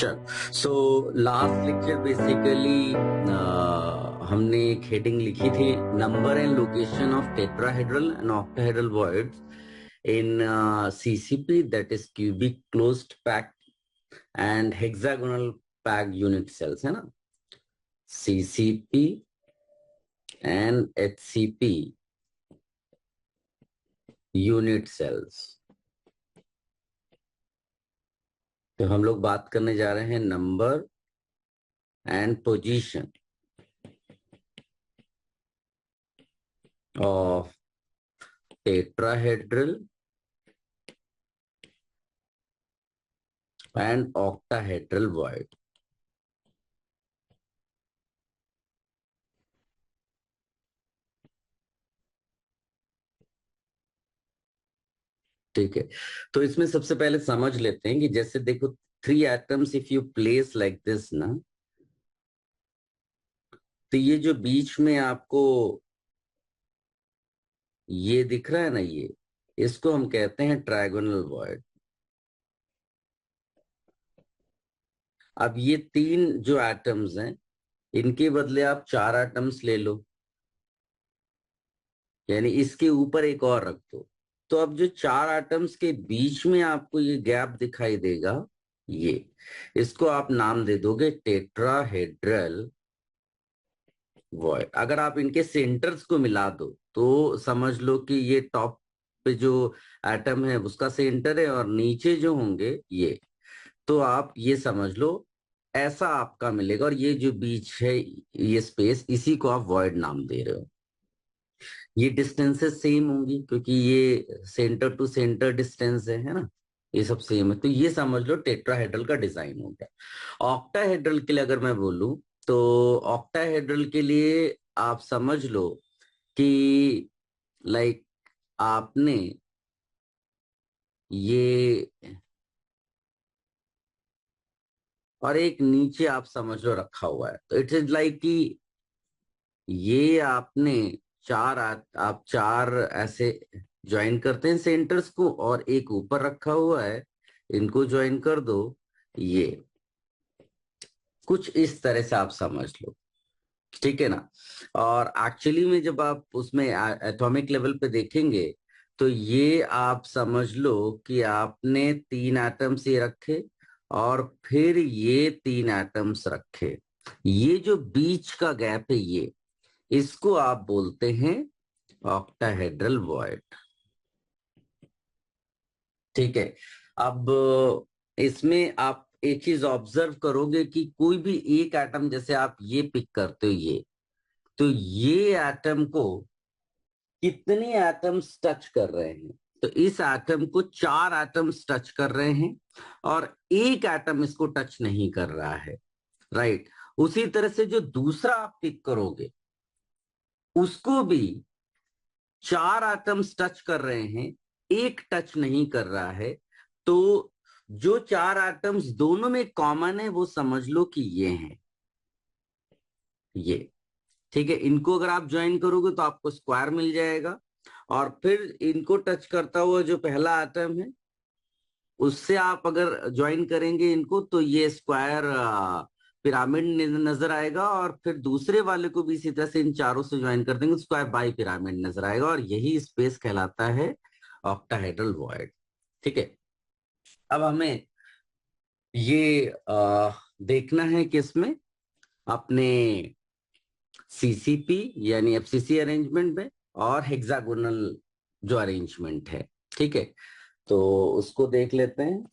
चल so last lecture basically हमने एक हेडिंग लिखी थी, number and location of tetrahedral and octahedral voids in CCP, that is cubic closed pack and hexagonal pack unit cells, है ना। CCP and HCP unit cells. तो हम लोग बात करने जा रहे हैं number and position of tetrahedral and octahedral void। ठीक है, तो इसमें सबसे पहले समझ लेते हैं कि जैसे देखो, three atoms if you place like this ना, तो ये जो बीच में आपको ये दिख रहा है ना, ये इसको हम कहते हैं ट्रायगोनल वॉइड। अब ये तीन जो एटम्स हैं, इनके बदले आप चार एटम्स ले लो, यानी इसके ऊपर एक और रख दो। तो अब जो चार एटम्स के बीच में आपको ये गैप दिखाई देगा, ये इसको आप नाम दे दोगे टेट्राहेड्रल वॉइड। अगर आप इनके सेंटर्स को मिला दो तो समझ लो कि ये टॉप पे जो एटम है उसका सेंटर है और नीचे जो होंगे ये, तो आप ये समझ लो ऐसा आपका मिलेगा। और ये जो बीच है, ये स्पेस, इसी को आप वॉइड नाम दे रहे हो। ये डिस्टेंसेस सेम होंगी क्योंकि ये सेंटर टू सेंटर डिस्टेंस है ना, ये सब सेम है। तो ये समझ लो टेट्राहेड्रल का डिजाइन हो गया। ऑक्टाहेड्रल के लिए अगर मैं बोलूं, तो ऑक्टाहेड्रल के लिए आप समझ लो कि लाइक आपने ये और एक नीचे आप समझ लो रखा हुआ है, तो इट इज लाइक कि ये आपने आप चार ऐसे ज्वाइन करते हैं सेंटर्स को, और एक ऊपर रखा हुआ है, इनको ज्वाइन कर दो। ये कुछ इस तरह से आप समझ लो, ठीक है ना। और एक्चुअली में जब आप उसमें एटॉमिक लेवल पे देखेंगे, तो ये आप समझ लो कि आपने तीन एटम्स ये रखे और फिर ये तीन एटम्स रखे। ये जो बीच का गैप है, ये इसको आप बोलते हैं ऑक्टाहेड्रल वॉइड। ठीक है। अब इसमें आप एक चीज ऑब्जर्व करोगे कि कोई भी एक एटम, जैसे आप ये पिक करते हो, ये तो ये एटम को कितने एटम्स टच कर रहे हैं, तो इस एटम को चार एटम्स टच कर रहे हैं और एक एटम इसको टच नहीं कर रहा है, राइट। उसी तरह से जो दूसरा आप पिक करोगे, उसको भी चार एटम्स टच कर रहे हैं, एक टच नहीं कर रहा है। तो जो चार एटम्स दोनों में कॉमन है वो समझ लो कि ये हैं, ये, ठीक है। इनको अगर आप ज्वाइन करोगे तो आपको स्क्वायर मिल जाएगा, और फिर इनको टच करता हुआ जो पहला एटम है, उससे आप अगर ज्वाइन करेंगे इनको, तो ये स्क्वायर पिरामिड नजर आएगा। और फिर दूसरे वाले को भी इसी तरह से इन चारों से ज्वाइन कर देंगे, स्क्वायर बाई पिरामिड नजर आएगा, और यही स्पेस कहलाता है ऑक्टाहेड्रल वॉइड। ठीक है। अब हमें ये देखना है कि इसमें अपने सीसीपी यानी एफसीसी अरेंजमेंट में और हेक्सागोनल जो अरेंजमेंट है, ठीक है, तो उसको देख लेते हैं।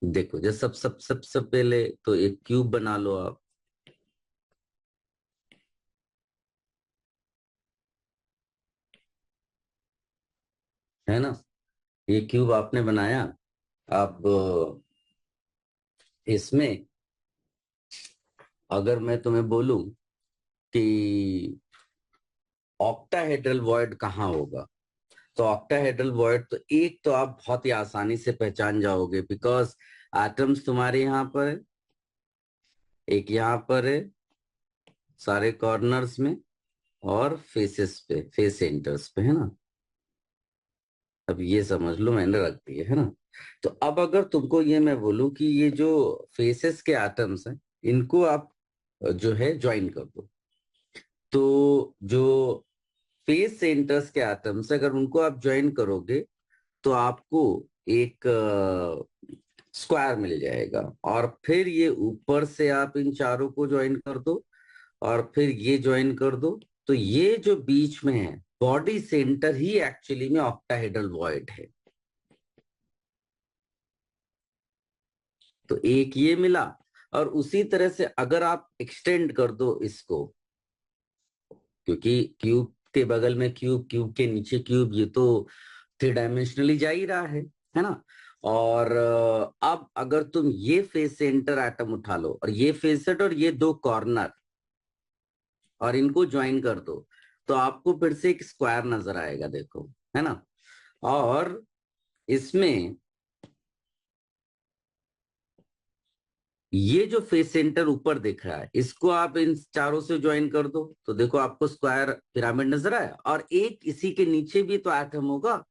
देखो, जैसे सबसे पहले तो एक क्यूब बना लो आप, है ना। ये क्यूब आपने बनाया। अब इसमें अगर मैं तुम्हें बोलूं कि ऑक्टाहेड्रल वॉइड कहाँ होगा, तो ऑक्टाहेड्रल वॉइड तो एक तो आप बहुत ही आसानी से पहचान जाओगे, बिकॉज एटम्स तुम्हारे यहाँ पर है, एक यहाँ पर है, सारे कॉर्नर्स में और फेसेस पे, फेस सेंटर्स पे, है ना। अब ये समझ लो मैंने रख दिए है ना। तो अब अगर तुमको ये मैं बोलूं कि ये जो फेसेस के एटम्स हैं, इनको आप जो है ज्वाइन कर दो, तो जो फेस सेंटर्स के एटम्स अगर उनको आप ज्वाइन करोगे तो आपको एक स्क्वायर मिल जाएगा। और फिर ये ऊपर से आप इन चारों को ज्वाइन कर दो, और फिर ये ज्वाइन कर दो। तो ये जो बीच में है बॉडी सेंटर ही एक्चुअली में ऑक्टाहेड्रल वॉइड है। तो एक ये मिला। और उसी तरह से अगर आप एक्सटेंड कर दो इसको, क्योंकि क्यूब के बगल में क्यूब, क्यूब के नीचे क्यूब, ये तो थ्री डायमेंशनली जा ही रहा है ना। और अब अगर तुम ये फेस सेंटर एटम उठा लो और ये फेस सेट और ये दो कॉर्नर और इनको ज्वाइन कर दो, तो आपको फिर से एक स्क्वायर नजर आएगा, देखो, है ना। और इसमें ये जो फेस सेंटर ऊपर दिख रहा है इसको आप इन चारों से ज्वाइन कर दो, तो देखो आपको स्क्वायर पिरामिड नजर आया। और एक इसी के नीचे भी तो एटम होगा,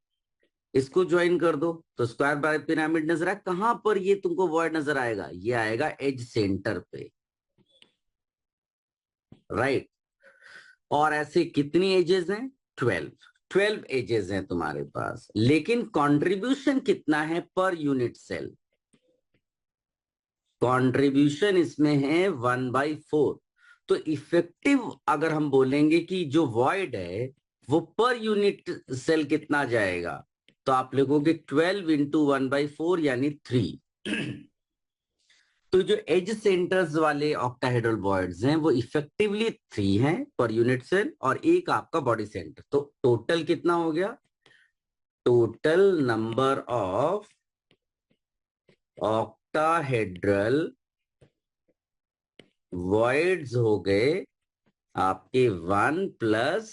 इसको ज्वाइन कर दो तो स्क्वायर बाय पिरामिड नजर आया। कहां पर ये तुमको वॉइड नजर आएगा? ये आएगा एज सेंटर पे, राइट। और ऐसे कितनी एजेस हैं? 12। 12 एजेस हैं तुम्हारे पास, लेकिन कंट्रीब्यूशन कितना है पर यूनिट सेल? कंट्रीब्यूशन इसमें है 1/4। तो इफेक्टिव अगर हम बोलेंगे कि जो वॉइड है वो पर यूनिट सेल कितना जाएगा, तो आप लिखोगे 12 × 1/4 यानी 3। तो जो एज सेंटर्स वाले ऑक्टाहेड्रल वॉइड्स हैं वो इफेक्टिवली 3 हैं पर यूनिट सेल, और एक आपका बॉडी सेंटर। तो टोटल कितना हो गया? Total number of octahedral voids हो गए आपके 1 +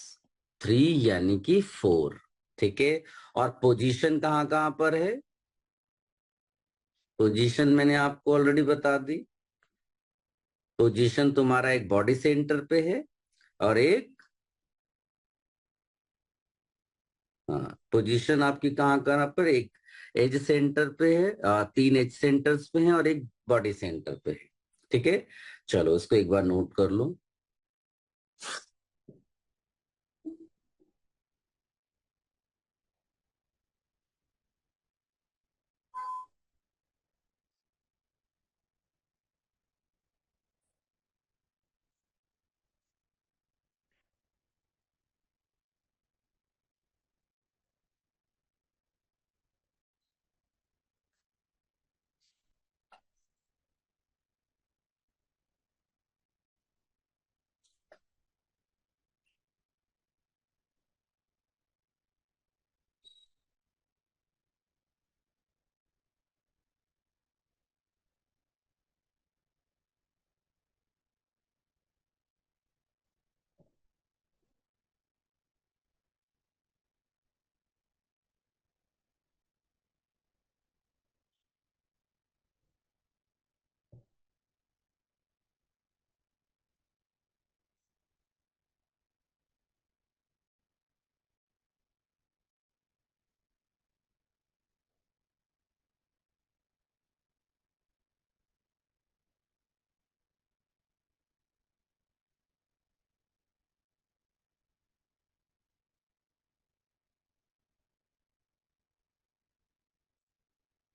3 यानी कि 4। ठीक है। और पोजीशन कहाँ कहाँ पर है? पोजीशन मैंने आपको ऑलरेडी बता दी। पोजीशन तुम्हारा एक बॉडी सेंटर पे है, और एक, हाँ, पोजीशन आपकी कहाँ कहाँ पर, एक एज सेंटर पे है, 3 एज सेंटर्स पे है और एक बॉडी सेंटर पे है। ठीक है। चलो इसको एक बार नोट कर लो।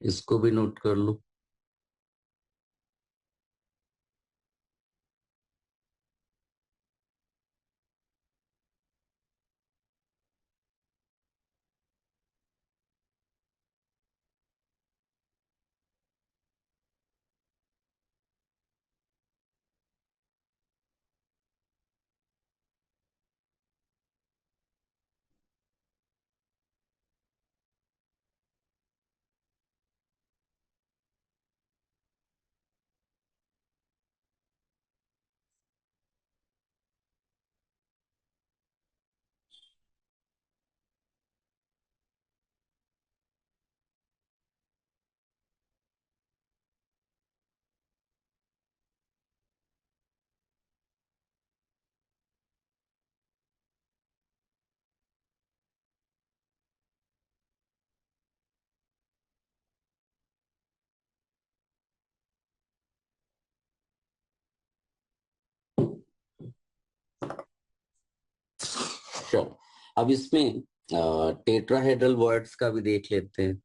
इसको भी नोट कर लो। चलो, अब इसमें टेट्राहेड्रल वर्ड्स का भी देख लेते हैं।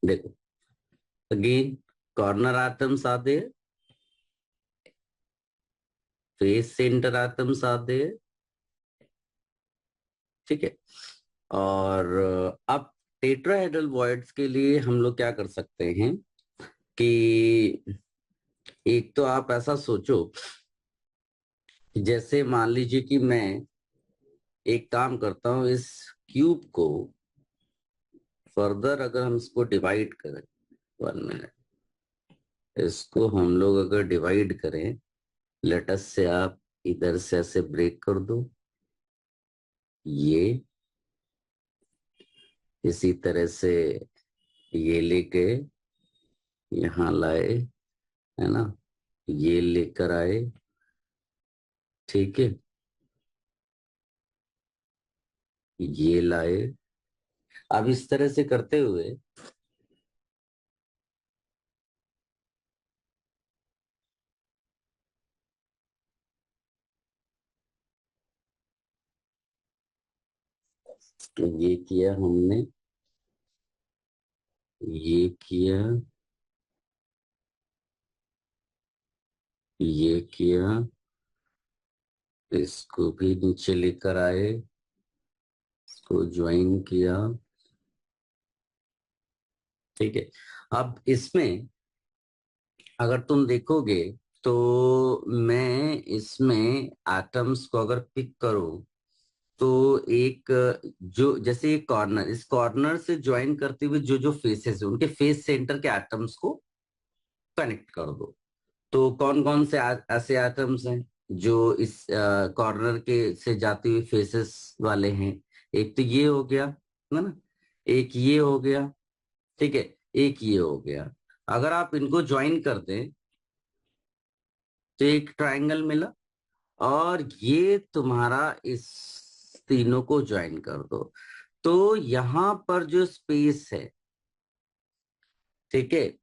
देखो, again corner atoms are there, face centre atoms are there, ठीक है। और अब टेट्राहेड्रल वॉइड्स के लिए हम लोग क्या कर सकते हैं कि एक तो आप ऐसा सोचो कि जैसे मान लीजिए कि मैं एक काम करता हूं, इस क्यूब को फर्दर अगर हम इसको डिवाइड करें, 1 मिनट, इसको हम लोग अगर डिवाइड करें, लेटस से आप इधर से ऐसे ब्रेक कर दो, ये इसी तरह से ये लेके यहाँ लाए, है ना, ये लेकर आए, ठीक है, ये लाए। अब इस तरह से करते हुए ये किया हमने, ये किया, ये किया, इसको भी नीचे लेकर आए, इसको ज्वाइन किया, ठीक है। अब इसमें अगर तुम देखोगे तो मैं इसमें एटम्स को अगर पिक करूं तो एक, जो जैसे एक कॉर्नर, इस कॉर्नर से ज्वाइन करते हुए जो जो फेसेस है उनके फेस सेंटर के एटम्स को कनेक्ट कर दो। तो कौन कौन से ऐसे एटम्स हैं जो इस कॉर्नर के से जाते हुए फेसेस वाले हैं? एक तो ये हो गया, है ना, एक ये हो गया, ठीक है, एक ये हो गया। अगर आप इनको ज्वाइन कर दें तो एक ट्रायंगल मिला, और ये तुम्हारा इस तीनों को ज्वाइन कर दो, तो यहां पर जो स्पेस है, ठीक है,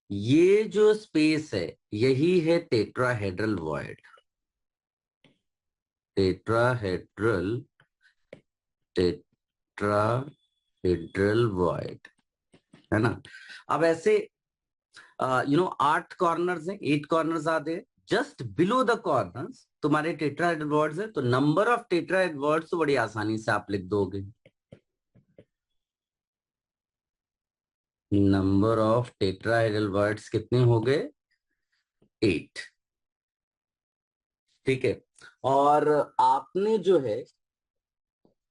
ये जो स्पेस है यही है tetrahedral void. Tetrahedral, tetrahedral void, है ना। अब ऐसे 8 कॉर्नर्स हैं, 8 कॉर्नर्स आते हैं, जस्ट बिलो द कॉर्नर्स तुम्हारे टेट्राहेड्रल वर्ड्स है, तो नंबर ऑफ टेट्राहेड्रल वर्ड्स तो बड़ी आसानी से आप लिख दोगे। नंबर ऑफ टेट्राहेड्रल वर्ड्स कितने हो गए? 8, ठीक है। और आपने जो है,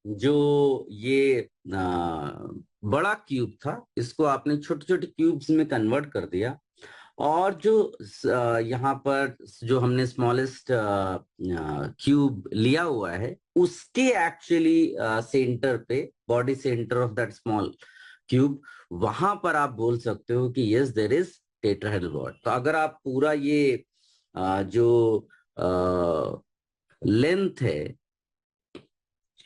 जो ये बड़ा क्यूब था, इसको आपने छोटे छोटे क्यूब्स में कन्वर्ट कर दिया, और जो यहाँ पर जो हमने स्मॉलेस्ट क्यूब लिया हुआ है उसके एक्चुअली सेंटर पे, body centre of that small cube, वहां पर आप बोल सकते हो कि yes there is tetrahedral rod. तो अगर आप पूरा ये जो लेंथ है,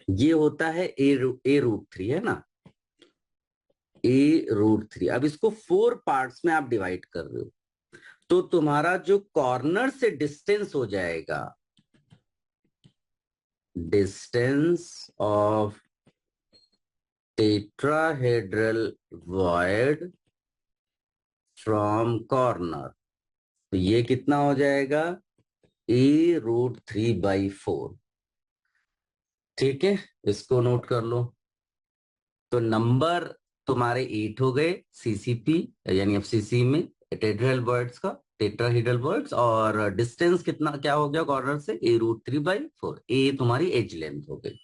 ये होता है ए रूट 3, है ना, A√3। अब इसको 4 पार्ट्स में आप डिवाइड कर रहे हो, तो तुम्हारा जो कॉर्नर से डिस्टेंस हो जाएगा, distance of tetrahedral void from corner, तो ये कितना हो जाएगा? A√3/4, ठीक है, इसको नोट कर लो। तो नंबर तुम्हारे 8 हो गए सीसीपी, यानी एफसीसी में टेट्राहेड्रल वर्ड्स का, टेट्राहेड्रल वर्ड्स, और डिस्टेंस कितना क्या हो गया कॉर्नर से? A√3/4, ए तुम्हारी एज लेंथ हो गई।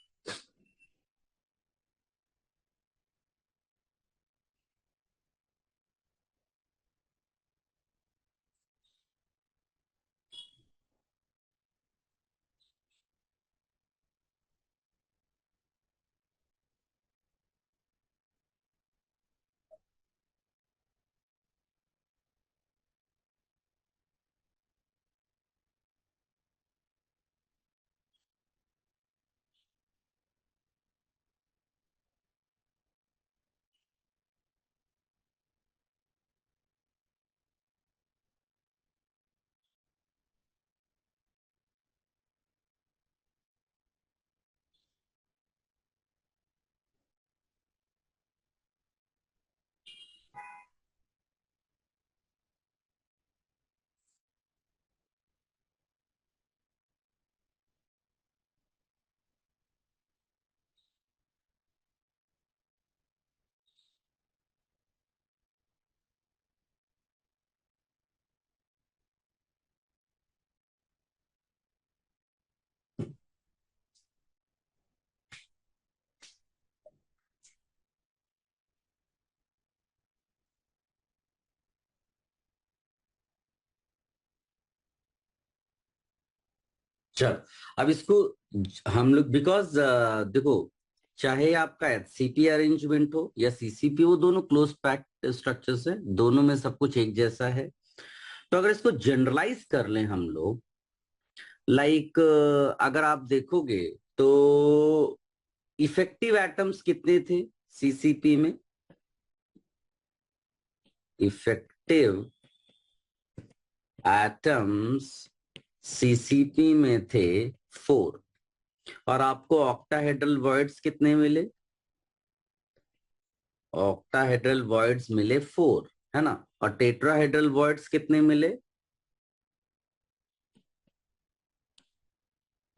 चल, अब इसको हम लोग बिकॉज देखो, चाहे आपका एचसीपी अरेंजमेंट हो या सीसीपी, वो दोनों क्लोज पैक्ड स्ट्रक्चर्स है, दोनों में सब कुछ एक जैसा है। तो अगर इसको जनरलाइज कर लें हम लोग, लाइक अगर आप देखोगे तो इफेक्टिव एटम्स कितने थे सीसीपी में? इफेक्टिव एटम्स सीसीपी में थे 4। और आपको ऑक्टाहेड्रल वॉइड्स कितने मिले? ऑक्टाहेड्रल वॉइड्स मिले 4, है ना? और टेट्राहेड्रल वॉइड्स कितने मिले?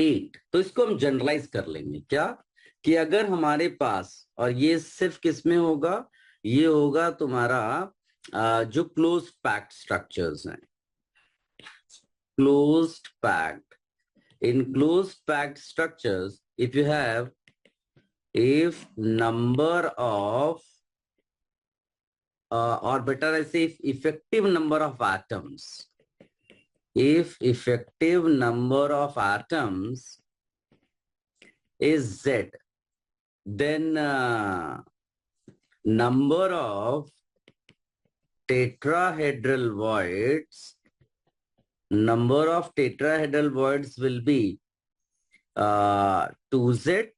8। तो इसको हम जनरलाइज कर लेंगे क्या, कि अगर हमारे पास, और ये सिर्फ किसमें होगा, ये होगा तुम्हारा जो क्लोज पैक्ड स्ट्रक्चर्स हैं, closed packed. in closed packed structures, if you have, if number of or better I say, if effective number of atoms, if effective number of atoms is Z, then number of tetrahedral voids, number of tetrahedral voids will be 2Z,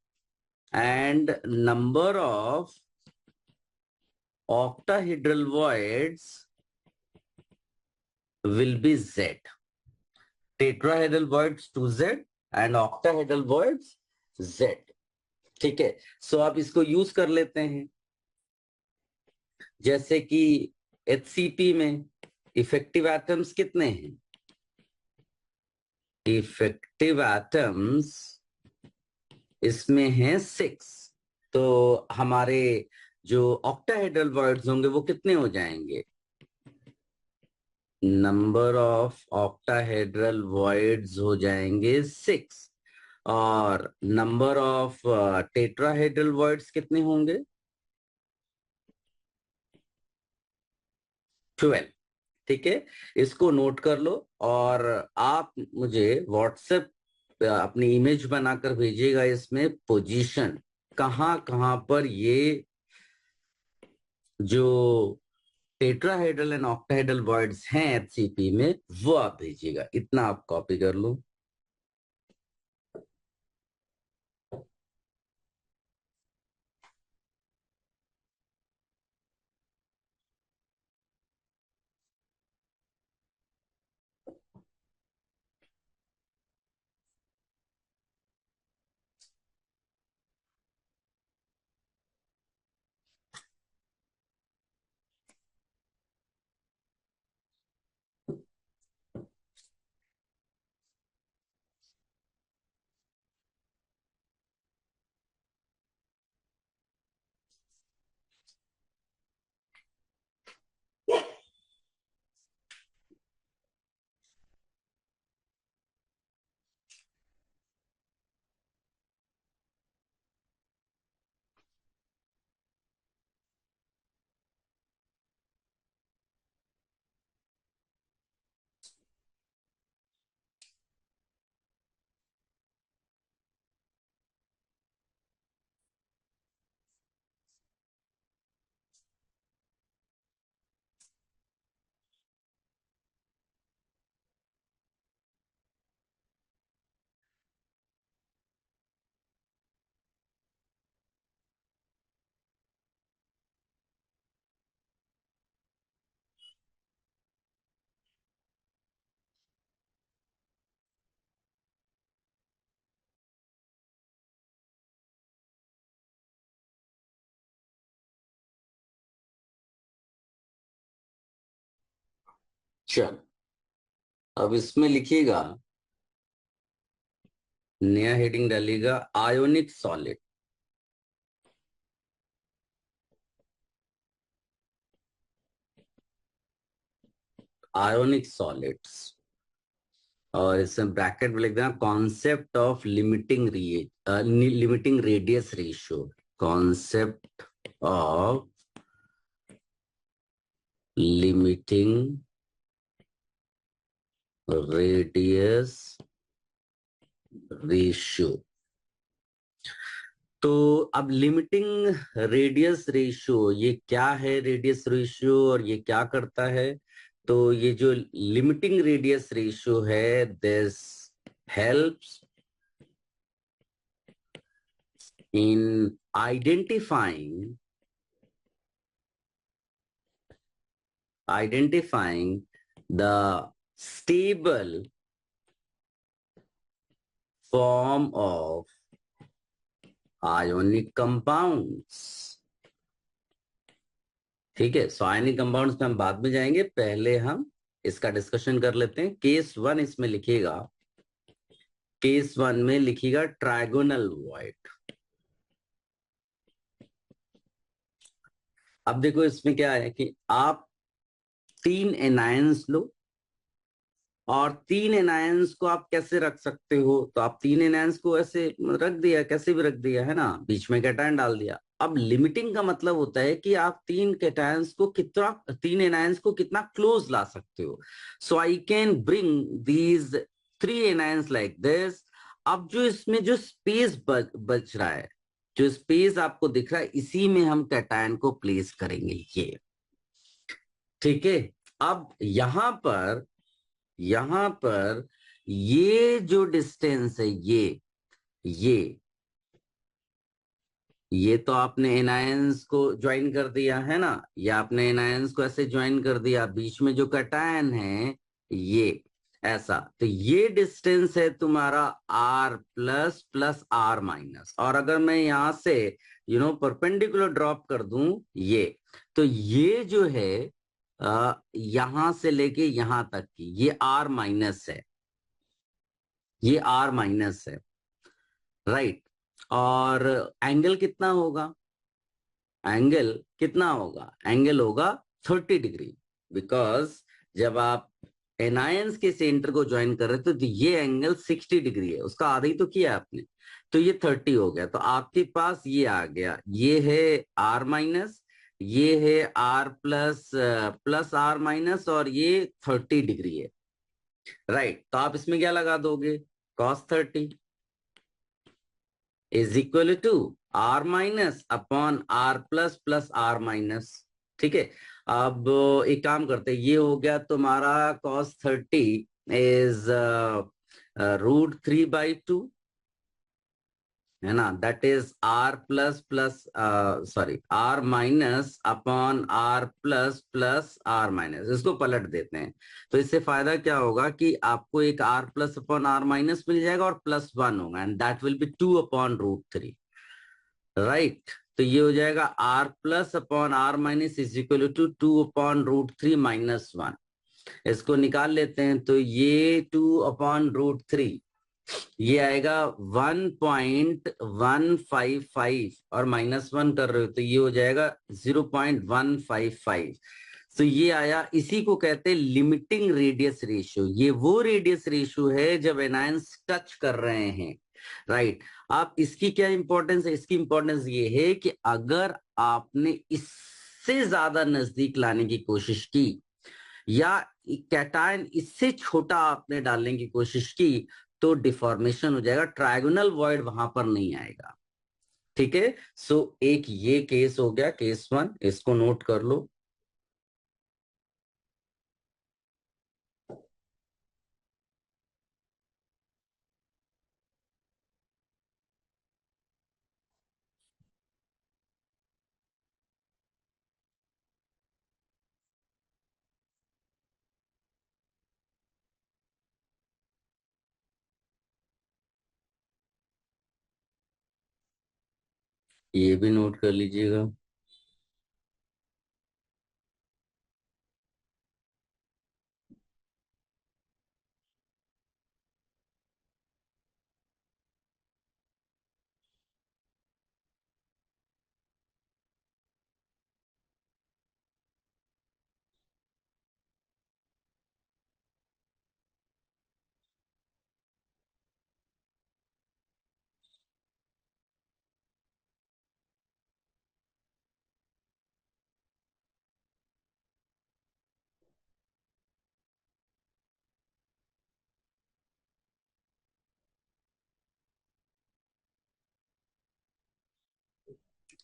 and number of octahedral voids will be Z. Tetrahedral voids 2Z and octahedral voids Z. ठीक है, सो आप इसको use कर लेते हैं। जैसे कि HCP में इफेक्टिव एटम्स कितने हैं? इफेक्टिव एटम्स इसमें हैं 6। तो हमारे जो ऑक्टाहेड्रल वॉइड्स होंगे वो कितने हो जाएंगे? नंबर ऑफ ऑक्टाहेड्रल वॉइड्स हो जाएंगे 6, और नंबर ऑफ टेट्राहेड्रल वॉइड्स कितने होंगे? 12। ठीक है, इसको नोट कर लो, और आप मुझे व्हाट्सएप अपनी इमेज बनाकर भेजिएगा, इसमें पोजीशन कहाँ कहाँ पर ये जो टेट्राहेड्रल एंड ऑक्टाहेड्रल वॉइड्स हैं एचसीपी में, वो आप भेजिएगा। इतना आप कॉपी कर लो। चल, अब इसमें लिखिएगा, नया हेडिंग डालिएगा, आयोनिक सॉलिड। आयोनिक सॉलिड्स, और इसमें ब्रैकेट में लिख देना, concept of limiting radius ratio. Concept of limiting radius ratio. तो अब लिमिटिंग रेडियस रेशियो, ये क्या है रेडियस रेशियो और ये क्या करता है? तो ये जो लिमिटिंग रेडियस रेशियो है, this helps in identifying the stable form of ionic compounds। ठीक है, सो आयनिक कंपाउंड्स में हम बाद में जाएंगे, पहले हम इसका डिस्कशन कर लेते हैं। केस वन इसमें लिखेगा, केस वन में लिखिएगा ट्राइगोनल वॉइड। अब देखो इसमें क्या है कि आप 3 एनायंस लो, और 3 एनायंस को आप कैसे रख सकते हो? तो आप 3 एनायंस को ऐसे रख दिया, कैसे भी रख दिया है ना, बीच में कैटायन डाल दिया। अब लिमिटिंग का मतलब होता है कि आप 3 कैटायंस को कितना, 3 एनायंस को कितना क्लोज ला सकते हो। So I can bring these 3 anions like this. अब जो इसमें जो स्पेस बच रहा है, जो स्पेस आपको दिख रहा है, इसी में हम कैटायन को प्लेस करेंगे, ये। ठीक है। अब यहां पर ये जो डिस्टेंस है, ये ये तो आपने एनायंस को ज्वाइन कर दिया है ना, ये आपने एनायंस को ऐसे ज्वाइन कर दिया, बीच में जो कैटायन है ये ऐसा, तो ये डिस्टेंस है तुम्हारा R plus plus R minus. और अगर मैं यहां से परपेंडिकुलर ड्रॉप कर दूं ये, तो ये जो है यहां से लेके यहां तक की ये R माइनस है, ये R माइनस है, राइट। और एंगल कितना होगा? एंगल कितना होगा? एंगल होगा 30 डिग्री। बिकॉज जब आप एनायंस के सेंटर को ज्वाइन कर रहे थे तो ये एंगल 60 डिग्री है, उसका आधा ही तो किया आपने, तो ये 30 हो गया। तो आपके पास ये आ गया, ये है R माइनस, ये है R plus plus R minus, और ये 30 डिग्री है, राइट। तो आप इसमें क्या लगा दोगे? cos 30 is equal to R minus upon R plus plus R minus. ठीक है। अब एक काम करते हैं, ये हो गया तुम्हारा cos 30 इज √3/2, है ना, that is R plus plus sorry R minus upon R plus plus R minus. इसको पलट देते हैं, तो इससे फायदा क्या होगा कि आपको एक R plus upon R minus मिल जाएगा और +1 होगा, and that will be 2/√3, right. तो ये हो जाएगा R plus upon R minus is equal to 2/√3 - 1। इसको निकाल लेते हैं, तो ये 2/√3 ये आएगा 1.155, और -1 कर रहे हो तो ये हो जाएगा 0.155। तो ये आया, इसी को कहते हैं लिमिटिंग रेडियस रेशियो। ये वो रेडियस रेशियो है जब एनायंस टच कर रहे हैं, राइट। आप इसकी क्या इंपॉर्टेंस है? इसकी इंपॉर्टेंस ये है कि अगर आपने इससे ज्यादा नजदीक लाने की कोशिश की, या कैटायन इससे छोटा आपने डालने की कोशिश की, तो डिफॉर्मेशन हो जाएगा, ट्रायगोनल वॉइड वहां पर नहीं आएगा। ठीक है। सो एक ये केस हो गया, केस वन, इसको नोट कर लो। ये भी नोट कर लीजिएगा।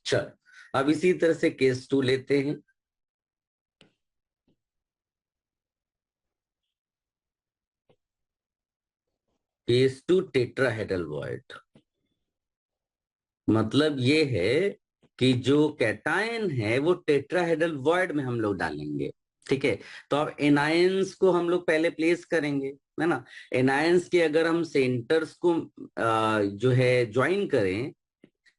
चल, अब इसी तरह से केस 2 लेते हैं। केस 2 टेट्राहेड्रल वॉइड, मतलब ये है कि जो कैटायन है वो टेट्राहेड्रल वॉइड में हम लोग डालेंगे। ठीक है, तो अब एनायंस को हम लोग पहले प्लेस करेंगे, है ना। एनायंस के अगर हम सेंटर्स को जो है ज्वाइन करें,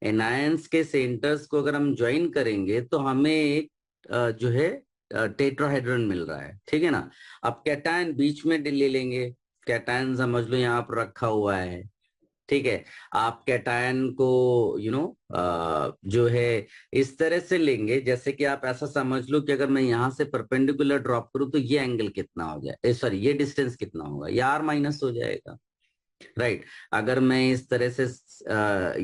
एनायंस के सेंटर्स को अगर हम ज्वाइन करेंगे तो हमें एक जो है टेट्राहेड्रन मिल रहा है। ठीक है ना। अब कैटायन बीच में ले लेंगे, कैटायन समझ लो यहाँ पर रखा हुआ है। ठीक है, आप कैटायन को जो है इस तरह से लेंगे, जैसे कि आप ऐसा समझ लो कि अगर मैं यहाँ से परपेंडिकुलर ड्रॉप करूं तो ये एंगल कितना हो जाए, सॉरी ये डिस्टेंस कितना होगा, ये r माइनस हो जाएगा। राइट, अगर मैं इस तरह से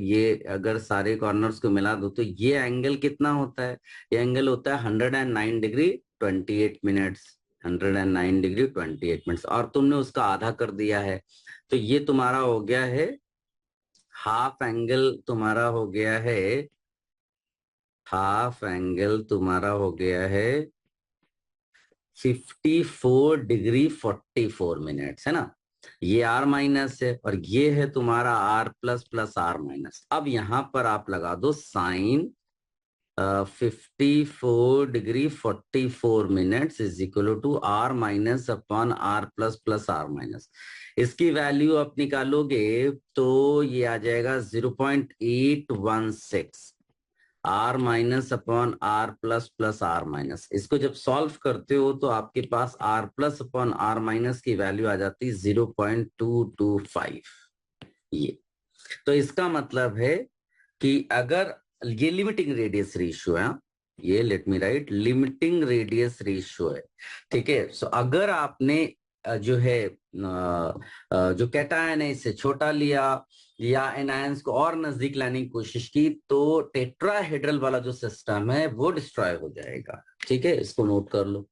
ये अगर सारे कॉर्नर्स को मिला दूं तो ये एंगल कितना होता है, ये एंगल होता है 109 डिग्री 28 मिनट्स। 109 डिग्री 28 मिनट्स, और तुमने उसका आधा कर दिया है, तो ये तुम्हारा हो गया है हाफ एंगल, तुम्हारा हो गया है हाफ एंगल तुम्हारा हो गया है 54 डिग्री 44 मिनट्स, है ना। ये r माइनस है और ये है तुम्हारा r plus plus r minus. अब यहां पर आप लगा दो sine 54 degree 44 minutes is equal to r minus upon r plus plus r minus. इसकी वैल्यू आप निकालोगे तो ये आ जाएगा 0.816 r minus upon r plus plus r minus. इसको जब सॉल्व करते हो तो आपके पास r plus upon r minus की वैल्यू आ जाती है 0.225। ये तो इसका मतलब है कि अगर ये लिमिटिंग रेडियस रेशियो है, ये let me right limiting radius ratio है। ठीक है, सो अगर आपने जो है जो कैटायन है इसे छोटा लिया या एनायंस को और नजदीक लाने की कोशिश की तो टेट्राहेड्रल वाला जो सिस्टम है वो डिस्ट्रॉय हो जाएगा। ठीक है, इसको नोट कर लो।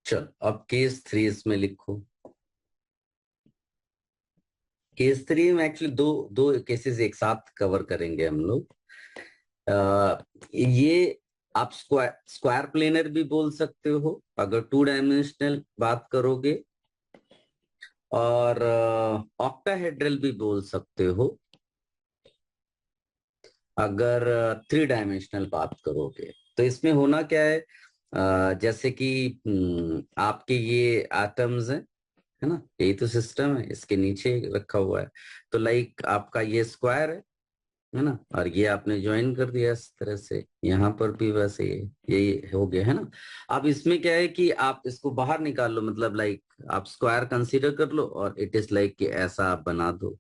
चलो अब केस 3 इसमें लिखो। केस 3 में एक्चुअली दो दो केसेस एक साथ कवर करेंगे हम लोग। ये आप स्क्वायर स्क्वायर प्लेनर भी बोल सकते हो अगर 2 डायमेंशनल बात करोगे, और ऑक्टाहेड्रल भी बोल सकते हो अगर 3 डायमेंशनल बात करोगे। तो इसमें होना क्या है, जैसे कि आपके ये एटम्स हैं, है ना, यही तो सिस्टम है, इसके नीचे रखा हुआ है। तो लाइक आपका ये स्क्वायर है ना, और ये आपने ज्वाइन कर दिया इस तरह से, यहाँ पर भी वैसे यही हो गया, है ना। अब इसमें क्या है कि आप इसको बाहर निकाल लो, मतलब लाइक आप स्क्वायर कंसीडर कर लो और इट इज लाइक कि ऐसा आप बना दो,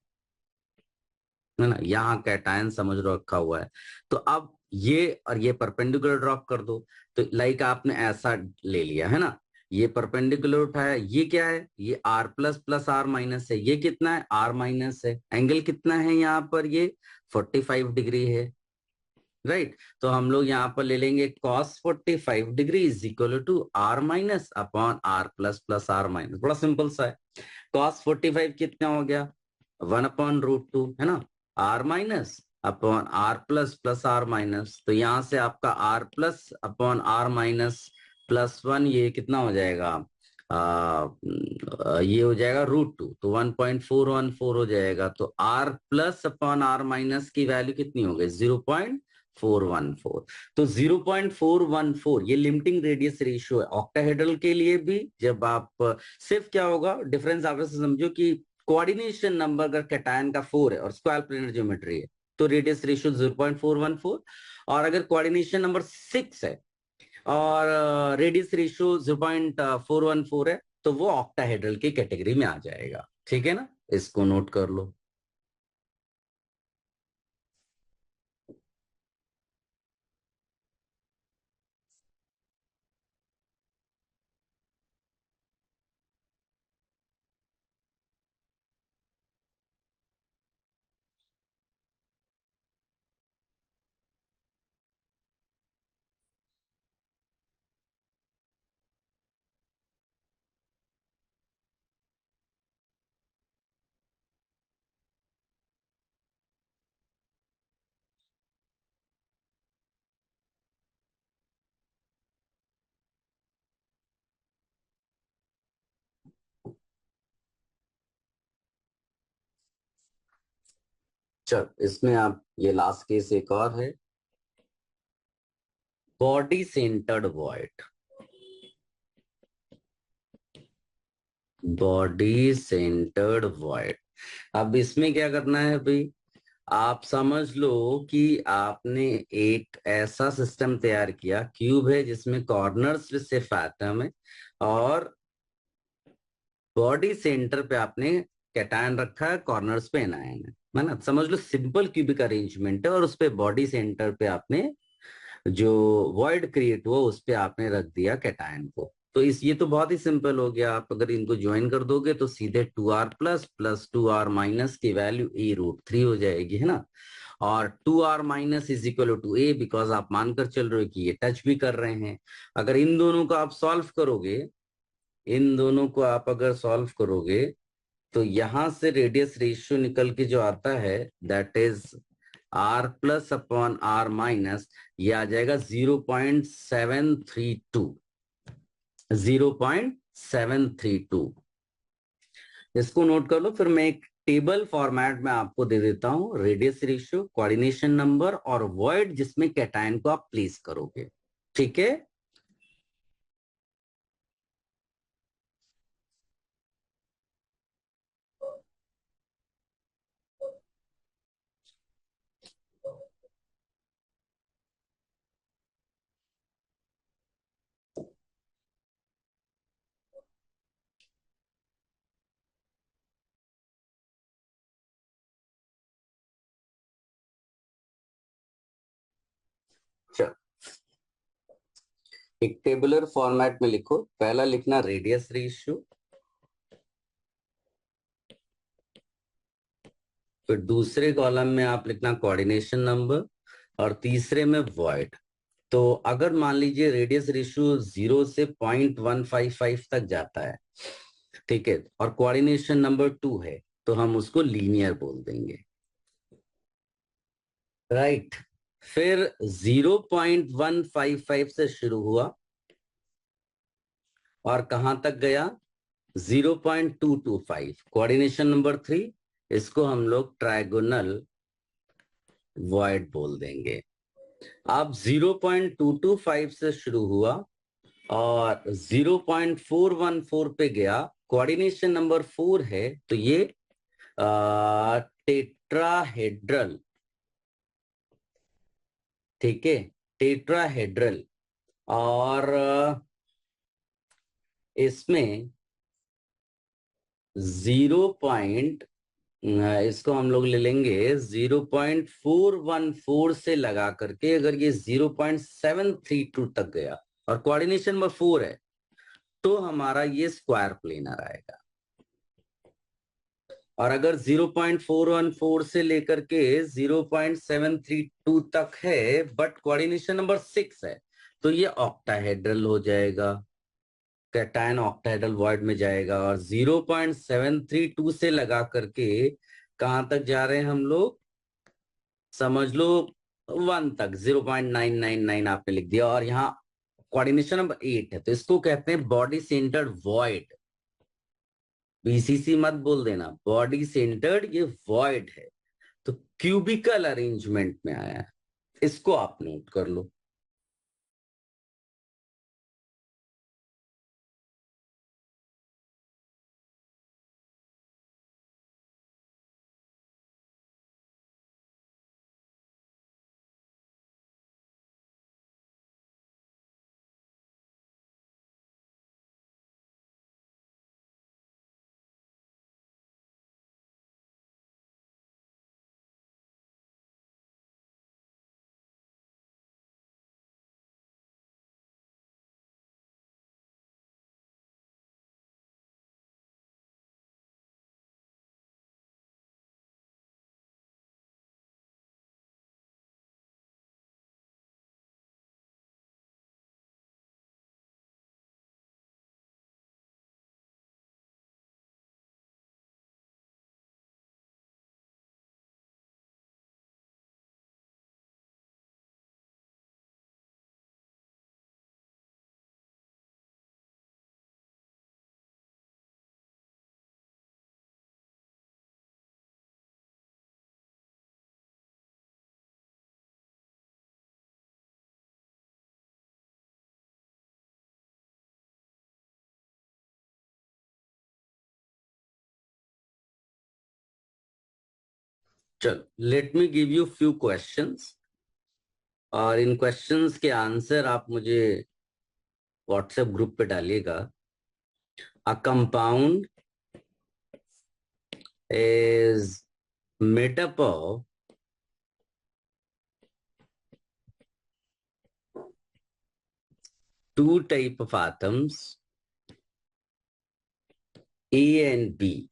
है ना। यहाँ कैटायन समझ लो रखा हुआ है, तो अब ये और ये परपेंडिकुलर ड्रॉप कर दो। तो लाइक आपने ऐसा ले लिया, है ना, ये परपेंडिकुलर उठाया, ये क्या है, ये r plus plus r minus है, ये कितना है r माइनस है, एंगल कितना है यहाँ पर, ये 45 डिग्री है। राइट, तो हम लोग यहाँ पर ले लेंगे cos 45 degree is equal to r minus upon r plus plus r minus. बड़ा सिंपल सा है। cos 45 कितना हो गया 1/√2, है ना, r minus upon r plus plus r minus. तो यहां से आपका r plus upon r minus +1 ये कितना हो जाएगा ये हो जाएगा √2, तो 1.414 हो जाएगा। तो r plus upon r minus की वैल्यू कितनी हो गई? 0.414। तो 0.414 ये लिमिटिंग रेडियस रेशियो है ऑक्टाहेड्रल के लिए भी। जब आप सिर्फ क्या होगा डिफरेंस आप ऐसे समझो कि कोऑर्डिनेशन नंबर अगर कैटायन का 4 है और स्क्वायर प्लेनर ज्योमेट्री है तो रेडियस रेशियो 0.414, और अगर कोऑर्डिनेशन नंबर 6 है और रेडियस रेशियो 0.414 है तो वो ऑक्टाहेड्रल की कैटेगरी में आ जाएगा। ठीक है ना, इसको नोट कर लो। चल इसमें आप ये लास्ट केस एक और है, body centred void. Body centred void. अब इसमें क्या करना है भाई, आप समझ लो कि आपने एक ऐसा सिस्टम तैयार किया, क्यूब है जिसमें कॉर्नर्स पे सिर्फ एटम है और बॉडी सेंटर पे आपने कैटायन रखा है, कॉर्नर्स पे एनायन है ना। समझ लो सिंपल क्यूबिक अरेंजमेंट है और उस पे बॉडी सेंटर पे आपने जो वॉइड क्रिएट हुआ उस पे आपने रख दिया कैटायन को। तो इस ये तो बहुत ही सिंपल हो गया। आप अगर इनको ज्वाइन कर दोगे तो सीधे 2r plus plus 2r minus की वैल्यू a√3 हो जाएगी, है ना। और 2r minus is equal to a, because आप मानकर चल रहे हो कि ये टच भी कर रहे हैं। अगर इन दोनों को आप सॉल्व करोगे, इन दोनों को आप अगर सॉल्व करोगे तो यहां से रेडियस रेशियो निकल के जो आता है that is r plus upon r minus, ये आ जाएगा 0.732। 0.732 इसको नोट कर लो। फिर मैं एक टेबल फॉर्मेट में आपको दे देता हूं, रेडियस रेशियो, कोऑर्डिनेशन नंबर और वॉइड जिसमें कैटायन को आप प्लेस करोगे। ठीक है। चलो एक टेबुलर फॉर्मेट में लिखो। पहला लिखना रेडियस रेशियो, फिर दूसरे कॉलम में आप लिखना कोऑर्डिनेशन नंबर और तीसरे में वॉइड। तो अगर मान लीजिए रेडियस रेशियो 0 से 0.155 तक जाता है, ठीक है, और कोऑर्डिनेशन नंबर 2 है तो हम उसको लीनियर बोल देंगे, राइट। फिर 0.155 से शुरू हुआ और कहां तक गया? 0.225, कोऑर्डिनेशन नंबर 3, इसको हम लोग ट्रायगोनल वॉइड बोल देंगे। अब 0.225 से शुरू हुआ और 0.414 पे गया, कोऑर्डिनेशन नंबर 4 है तो ये टेट्राहेड्रल, ठीक है, टेट्राहेड्रल। और इसमें 0. इसको हम लोग ले लेंगे 0.414 से लगा करके, अगर ये 0.732 तक गया और कोऑर्डिनेशन नंबर 4 है तो हमारा ये स्क्वायर प्लेनर आएगा। और अगर 0.414 से लेकर के 0.732 तक है बट कोऑर्डिनेशन नंबर 6 है तो ये ऑक्टाहेड्रल हो जाएगा, कैटायन ऑक्टाहेड्रल वॉइड में जाएगा। और 0.732 से लगा करके कहां तक जा रहे हैं हम लोग? समझ लो 1 तक, 0.999 आपने लिख दिया। और यहाँ कोऑर्डिनेशन नंबर 8 है, तो इसको कहते हैं बॉडी सेंटर्ड वॉइड। बीसीसी मत बोल देना, बॉडी सेंटर्ड ये वॉइड है। तो क्यूबिकल अरेंजमेंट में आया है, इसको आप नोट कर लो। चलो, let me give you few questions, और इन क्वेश्चंस के आंसर आप मुझे व्हाट्सएप ग्रुप पे डालिएगा। A compound is made up of two type of atoms, A and B.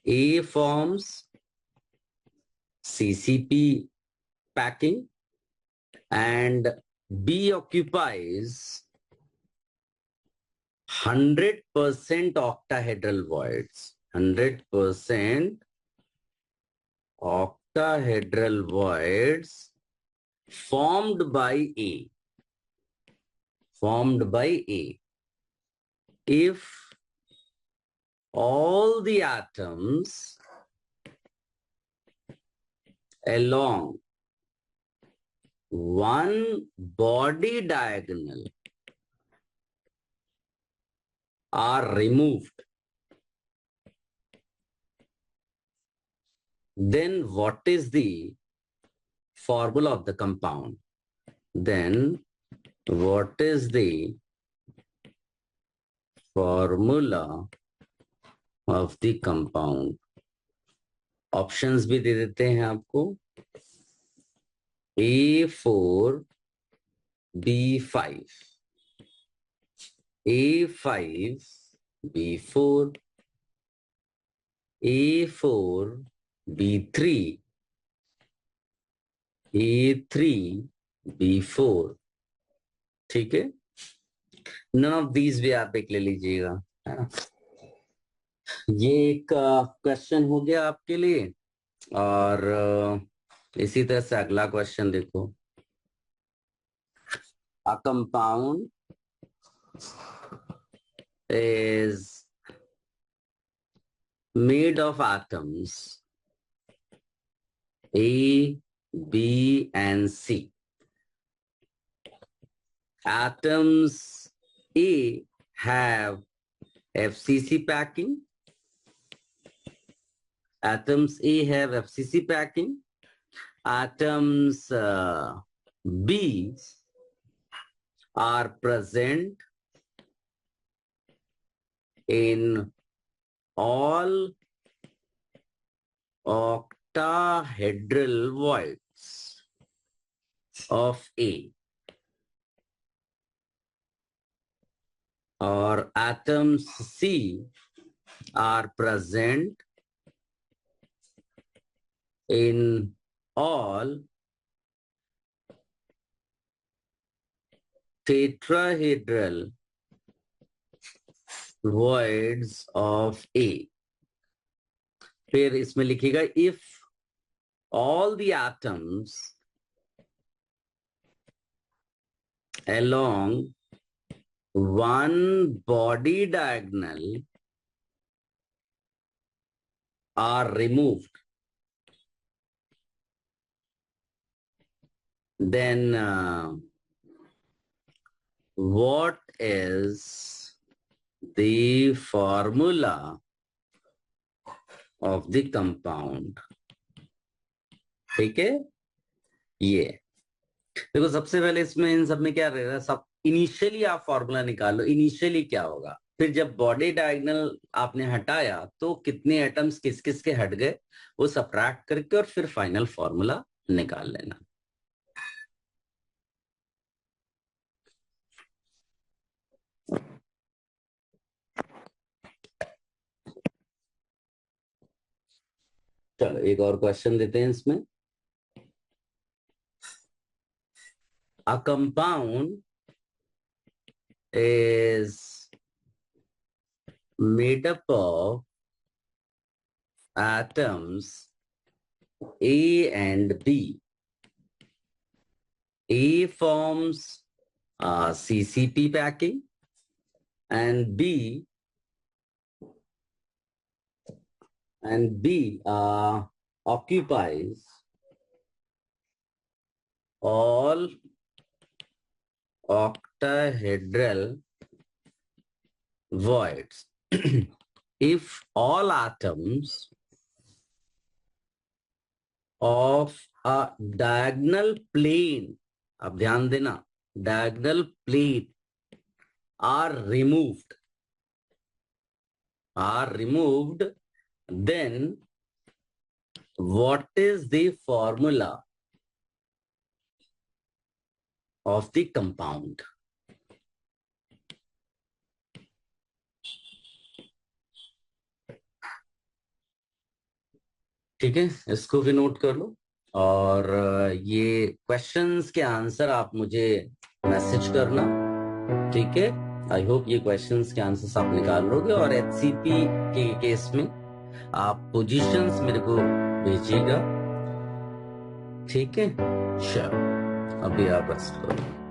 A forms CCP packing and B occupies 100% octahedral voids. 100% octahedral voids formed by A. Formed by A. If all the atoms along one body diagonal are removed, then what is the formula of the compound? Then what is the formula of the compound? Options भी दे देते हैं आपको। A4B5, A5B4, A4B3, A3B4। ठीक है, none of these भी आप एक ले लीजिएगा, है ना। ये एक क्वेश्चन हो गया आपके लिए। और इसी तरह से अगला क्वेश्चन देखो। A compound is made of atoms A, B, and C. Atoms A have FCC packing. Atoms A have FCC packing. Atoms B are present in all octahedral voids of A, or atoms C are present in all tetrahedral voids of A. फिर इसमें लिखिएगा if all the atoms along one body diagonal are removed, then what is the formula of the compound? ठीक है, ये देखो सबसे पहले इसमें इन सब में क्या रहेगा, सब इनिशियली आप फॉर्मूला निकाल लो, इनिशियली क्या होगा, फिर जब बॉडी डायगोनल आपने हटाया तो कितने एटम्स किस किस के हट गए वो सबट्रैक्ट करके और फिर फाइनल फॉर्मूला निकाल लेना। चलो एक और क्वेश्चन देते हैं इसमें। A compound is made up of atoms A and B. A forms CCP packing and B occupies all octahedral voids. If all atoms of a diagonal plane, अब ध्यान देना, diagonal plane are removed, then what is the formula of the compound? ठीक है, इसको भी note कर लो और ये क्वेश्चंस के आंसर आप मुझे मैसेज करना, ठीक है। आई होप ये क्वेश्चंस के आंसर्स आप निकाल लोगे और एचसीपी के केस में आप पोजीशंस मेरे को भेजिएगा, ठीक है। चलो अभी आप रेस्ट करो।